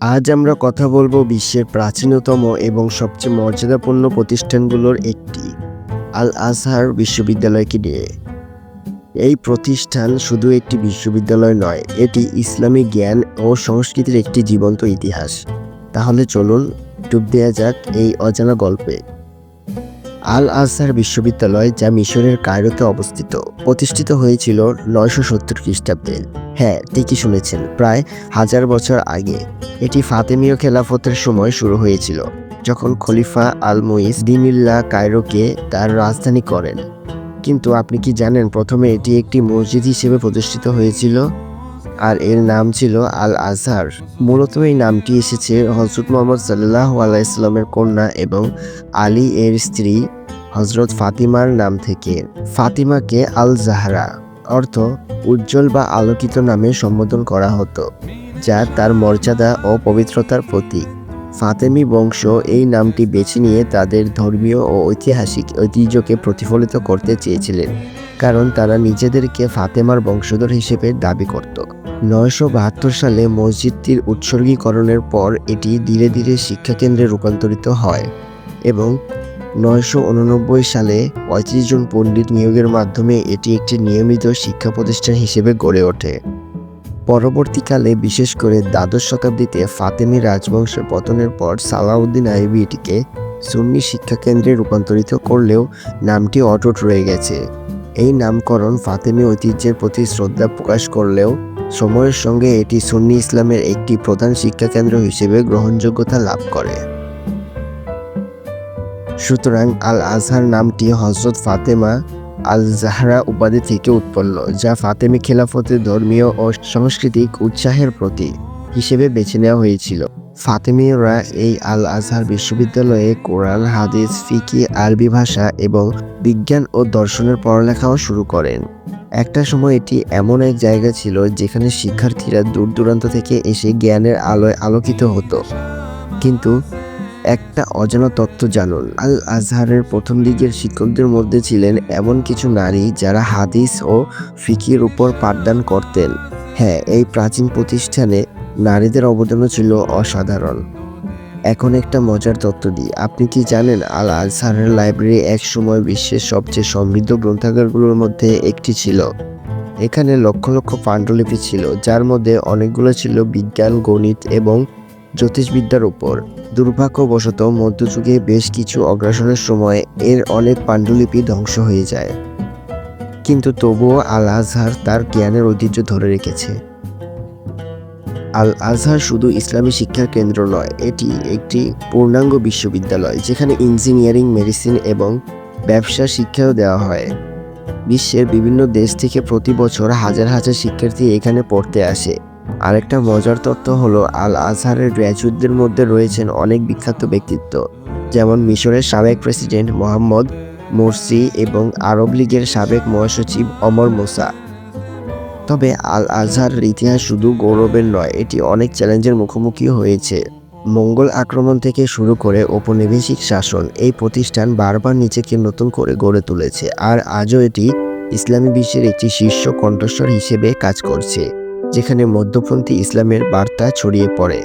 আজ আমরা কথা বলবো বিশ্বের প্রাচীনতম এবং সবচেয়ে মর্যাদাপূর্ণ প্রতিষ্ঠানগুলোর একটি আল আজহার বিশ্ববিদ্যালয়কে নিয়ে। এই প্রতিষ্ঠান শুধু একটি বিশ্ববিদ্যালয় নয়, এটি ইসলামী জ্ঞান ও সংস্কৃতির একটি জীবন্ত ইতিহাস। তাহলে চলুন ডুব দেওয়া যাক এই অজানা গল্পে। আল আজহার বিশ্ববিদ্যালয়, যা মিশরের কায়রোতে অবস্থিত, প্রতিষ্ঠিত হয়েছিল 970 খ্রিস্টাব্দে। হ্যাঁ, ঠিকই শুনেছেন, প্রায় 1000 বছর আগে। এটি ফাতেমীয় খেলাফতের সময় শুরু হয়েছিল, যখন খলিফা আল মুইজ দিনিল্লাহ কায়রোকে তার রাজধানী করেন। কিন্তু আপনি কি জানেন, প্রথমে এটি একটি মসজিদ হিসেবে প্রতিষ্ঠিত হয়েছিল, আর এর নাম ছিল আল আজহার। মূলত এই নামটি এসেছে হযরত মুহাম্মদ সাল্লাল্লাহু আলাইহি সাল্লামের কন্যা এবং আলী এর স্ত্রী হযরত ফাতিমার নাম থেকে। ফাতিমাকে আল জাহরা অর্থ উজ্জ্বল বা আলোকিত নামে সম্বোধন করা হতো, যা তার মর্যাদা ও পবিত্রতার প্রতীক। ফাতেমি বংশ এই নামটি বেছে নিয়ে তাদের ধর্মীয় ও ঐতিহাসিক ঐতিহ্যকে প্রতিফলিত করতে চেয়েছিলেন, কারণ তারা নিজেদেরকে ফাতেমার বংশধর হিসেবে দাবি করত। 972 সালে মসজিদটির উৎসর্গীকরণের পর এটি ধীরে ধীরে শিক্ষাকেন্দ্রে রূপান্তরিত হয় এবং 989 সালে 35 জন পণ্ডিত নিয়োগের মাধ্যমে এটি একটি নিয়মিত শিক্ষা প্রতিষ্ঠান হিসেবে গড়ে ওঠে। পরবর্তীকালে, বিশেষ করে দ্বাদশ শতাব্দীতে ফাতেমি রাজবংশের পতনের পর সালাউদ্দিন আইয়ুবী এটিকে সুন্নি শিক্ষাকেন্দ্রে রূপান্তরিত করলেও নামটি অটুট রয়ে গেছে। এই নামকরণ ফাতেমি ঐতিহ্যের প্রতি শ্রদ্ধা প্রকাশ করলেও সময়ের সঙ্গে এটি সুন্নি ইসলামের একটি প্রধান শিক্ষাকেন্দ্র হিসেবে গ্রহণযোগ্যতা লাভ করে। সুতরাং আল আজহার নামটি হযরত ফাতেমা আল জাহরা উপাধি থেকে উৎপন্ন, যা ফাতেমি খেলাফতের ধর্মীয় ও সাংস্কৃতিক উৎসাহের প্রতীক হিসেবে বেছে নেওয়া হয়েছিল। ফাতেমীয়রা এই আল আজহার বিশ্ববিদ্যালয়ে কোরআন, হাদিস, ফিকহ, আরবি ভাষা এবং বিজ্ঞান ও দর্শনের পড়ালেখাও শুরু করেন। একটা সময় এটি এমন এক জায়গা ছিল যেখানে শিক্ষার্থীরা দূর দূরান্ত থেকে এসে জ্ঞানের আলোয় আলোকিত হতো। কিন্তু একটা অজানা তথ্য জানুন, আল আজহারের প্রথম দিকের শিক্ষকদের মধ্যে ছিলেন এমন কিছু নারী যারা হাদিস ও ফিকহের উপর পাঠদান করতেন। হ্যাঁ, এই প্রাচীন প্রতিষ্ঠানে নারীদের অবদানও ছিল অসাধারণ। এখন একটা মজার তথ্য দিই, আপনি কি জানেন আল আজহারের লাইব্রেরি এক সময় বিশ্বের সবচেয়ে সমৃদ্ধ গ্রন্থাগারগুলোর মধ্যে একটি ছিল। এখানে লক্ষ লক্ষ পাণ্ডুলিপি ছিল, যার মধ্যে অনেকগুলো ছিল বিজ্ঞান, গণিত এবং জ্যোতিষবিদ্যার উপর। দুর্ভাগ্যবশত মধ্যযুগে বেশ কিছু অগ্রাসনের সময় এর অনেক পাণ্ডুলিপি ধ্বংস হয়ে যায়, কিন্তু তবুও আল আজহার তার জ্ঞানের ঐতিহ্য ধরে রেখেছে। আল আজহার শুধু ইসলামী শিক্ষার কেন্দ্র নয়, এটি একটি পূর্ণাঙ্গ বিশ্ববিদ্যালয় যেখানে ইঞ্জিনিয়ারিং, মেডিসিন এবং ব্যবসা শিক্ষাও দেওয়া হয়। বিশ্বের বিভিন্ন দেশ থেকে প্রতি বছর হাজার হাজার শিক্ষার্থী এখানে পড়তে আসে। আরেকটা মজার তথ্য হলো, আল আজহারের গ্র্যাজুয়েটদের মধ্যে রয়েছেন অনেক বিখ্যাত ব্যক্তিত্ব, যেমন মিশরের সাবেক প্রেসিডেন্ট মোহাম্মদ মোরসি এবং আরব লীগের সাবেক মহাসচিব ওমর মুসা। তবে আল আজহারের ইতিহাস শুধু গৌরবের নয়, এটি অনেক চ্যালেঞ্জের মুখোমুখি হয়েছে। মঙ্গল আক্রমণ থেকে শুরু করে ঔপনিবেশিক শাসন, এই প্রতিষ্ঠান বারবার নিজেকে নতুন করে গড়ে তুলেছে, আর আজও এটি ইসলামী বিশ্বের একটি শীর্ষ কণ্ঠস্বর হিসেবে কাজ করছে, যেখানে মধ্যপন্থী ইসলামের বার্তা ছড়িয়ে পড়ে।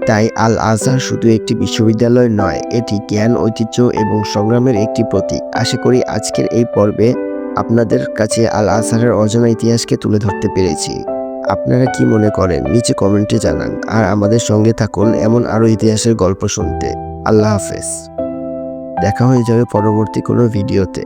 তাই আল আজহার শুধু একটি বিশ্ববিদ্যালয় নয়, এটি জ্ঞান, ঐতিহ্য এবং সংগ্রামের একটি প্রতীক। আশা করি আজকের এই পর্বে আপনাদের কাছে আল আজহারের অজানা ইতিহাসকে তুলে ধরতে পেরেছি। আপনারা কি মনে করেন নিচে কমেন্টে জানান, আর আমাদের সঙ্গে থাকুন এমন আরও ইতিহাসের গল্প শুনতে। আল্লাহ হাফেজ, দেখা হয়ে যাবে পরবর্তী কোনো ভিডিওতে।